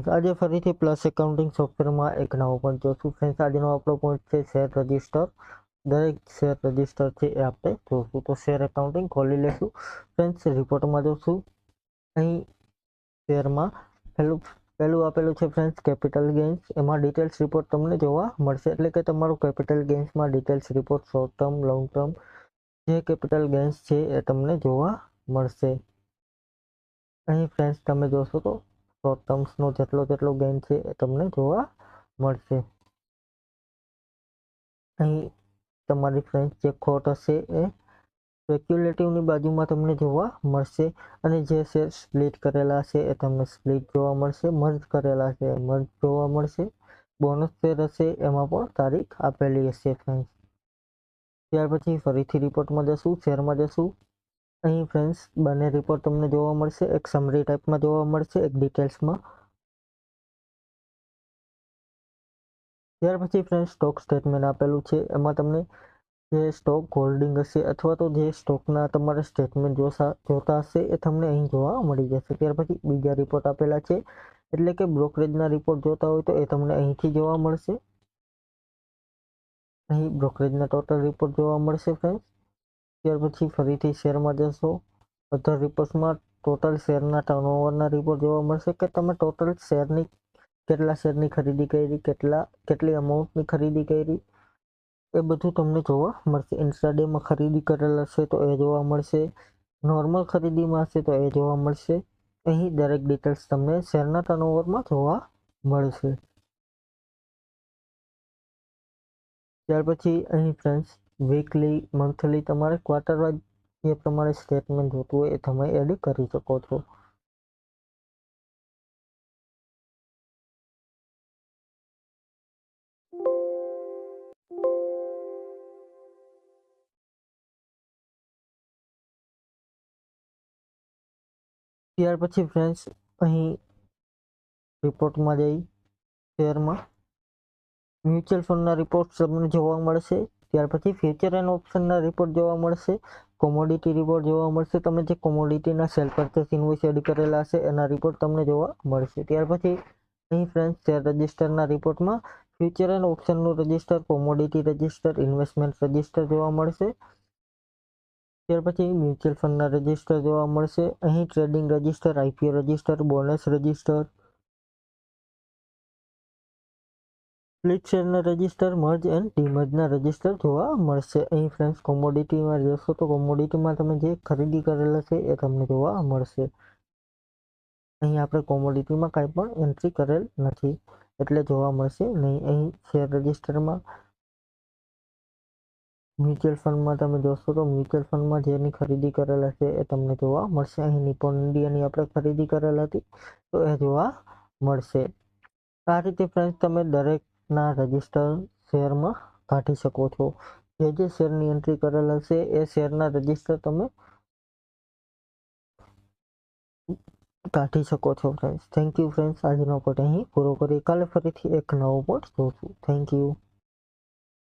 Friends આજે ફરીથી plus accounting સોફ્ટવેરમાં એક નવો પોઈન્ટ જોશું. ફ્રેન્ડ્સ આજનો આપણો પોઈન્ટ છે શેર રજિસ્ટર. દરેક શેર રજિસ્ટર છે એ આપણે જોશું. તો શેર એકાઉન્ટિંગ ખોલી લેશું. ફ્રેન્ડ્સ રિપોર્ટમાં જોશું. અહીં શેરમાં પહેલું આપેલું છે ફ્રેન્ડ્સ કેપિટલ ગેઇન્સ. એમાં ડિટેલ્સ રિપોર્ટ તમને જોવા મળશે, એટલે કે તમારું કેપિટલ ગેઇન્સમાં details report short term long term જે કેપિટલ ગેઇન્સ છે એ તમને જોવા મળશે. અહીં ફ્રેન્ડ્સ તમે જોશો તો શોર્ટ ટર્મ્સનો જેટલો ગેઇન છે એ તમને જોવા મળશે. અહીં તમારી ફ્રેન્ડ્સ જે ખોટ હશે એ સ્પેક્યુલેટિવની બાજુમાં તમને જોવા મળશે, અને જે શેર સ્પ્લિટ કરેલા છે એ તમને સ્પ્લિટ જોવા મળશે, મર્જ કરેલા છે મર્જ જોવા મળશે. બોનસ શેર હશે એમાં પણ તારીખ આપેલી હશે ફ્રેન્ડ્સ. ત્યાર પછી ફરીથી રિપોર્ટમાં જશું, શેરમાં જશું. અહીં ફ્રેન્ડ્સ બંને રિપોર્ટ તમને જોવા મળશે, એક સમરી ટાઈપમાં જોવા મળશે, એક ડિટેલ્સમાં. ત્યાર પછી ફ્રેન્ડ્સ સ્ટોક સ્ટેટમેન્ટ આપેલું છે, એમાં તમને જે સ્ટોક હોલ્ડિંગ હશે અથવા તો જે સ્ટોકના તમારે સ્ટેટમેન્ટ જોતા હશે એ તમને અહીં જોવા મળી જશે. ત્યાર પછી બીજા રિપોર્ટ આપેલા છે, એટલે કે બ્રોકરેજના રિપોર્ટ જોતા હોય તો એ તમને અહીંથી જોવા મળશે. અહીં બ્રોકરેજના ટોટલ રિપોર્ટ જોવા મળશે ફ્રેન્ડ્સ. ત્યાર પછી ફરીથી શેરમાં જશો. અધર રિપોર્ટ્સમાં ટોટલ શેરના ટર્નઓવરના રિપોર્ટ જોવા મળશે, કે તમે ટોટલ શેરની કેટલા શેરની ખરીદી કરી, કેટલી અમાઉન્ટની ખરીદી કરી, એ બધું તમને જોવા મળશે. ઇન્ટ્રાડેમાં ખરીદી કરેલ હશે તો એ જોવા મળશે, નોર્મલ ખરીદીમાં હશે તો એ જોવા મળશે. અહીં દરેક ડિટેલ્સ તમને શેરના ટર્નઓવરમાં જોવા મળશે. ત્યાર પછી અહીં ફ્રેન્ડ્સ વીકલી, મંથલી, તમારે ક્વાર્ટર વાઇઝ જે પ્રમાણે સ્ટેટમેન્ટ જોતું હોય એ તમે એડ કરી શકો છો. ત્યાર પછી ફ્રેન્ડ્સ અહીં રિપોર્ટમાં જઈ શેરમાં મ્યુચ્યુઅલ ફંડના રિપોર્ટ તમને જોવા મળશે. ત્યાર પછી ફ્યુચર એન્ડ ઓપ્શનના રિપોર્ટ જોવા મળશે, કોમોડિટી રિપોર્ટ જોવા મળશે. તમે જે કોમોડિટીના સેલ પરચેસ ઇન્વોઇસ એડ કરેલા હશે એના રિપોર્ટ તમને જોવા મળશે. ત્યાર પછી અહીં ફ્રેન્ડ્સ શેર રજિસ્ટરના રિપોર્ટમાં ફ્યુચર એન્ડ ઓપ્શનનું register, commodity register, investment register જોવા મળશે. ત્યાર પછી મ્યુચ્યુઅલ ફંડના રજિસ્ટર જોવા મળશે. અહીં trading register, IPO register, bonus register, split શેરના રજિસ્ટર, મર્જ એન્ડ ડીમર્જના રજિસ્ટર જોવા મળશે. અહીં ફ્રેન્ડ્સ કોમોડિટીમાં જશો તો કોમોડિટીમાં તમે જે ખરીદી કરેલા છે એ તમને જોવા મળશે. અહીં આપણે કોમોડિટીમાં કાંઈ પણ એન્ટ્રી કરેલ નથી એટલે જોવા મળશે નહીં. અહીં શેર રજિસ્ટરમાં મ્યુચ્યુઅલ ફંડમાં તમે જોશો તો મ્યુચ્યુઅલ ફંડમાં જેની ખરીદી કરેલ હશે એ તમને જોવા મળશે. અહીં નિપ્પોન ઇન્ડિયાની આપણે ખરીદી કરેલ હતી તો એ જોવા મળશે. આ રીતે ફ્રેન્ડ્સ તમે દરેકના રજિસ્ટર શેરમાં કાઢી શકો છો. જે શેરની એન્ટ્રી કરેલ હશે એ શેરના રજિસ્ટર તમે કાઢી શકો છો ફ્રેન્ડ્સ. Thank you friends. આજનો પોઈન્ટ અહીં પૂરો કરી. કાલે ફરીથી એક નવો પોઈન્ટ જોશું. Thank you.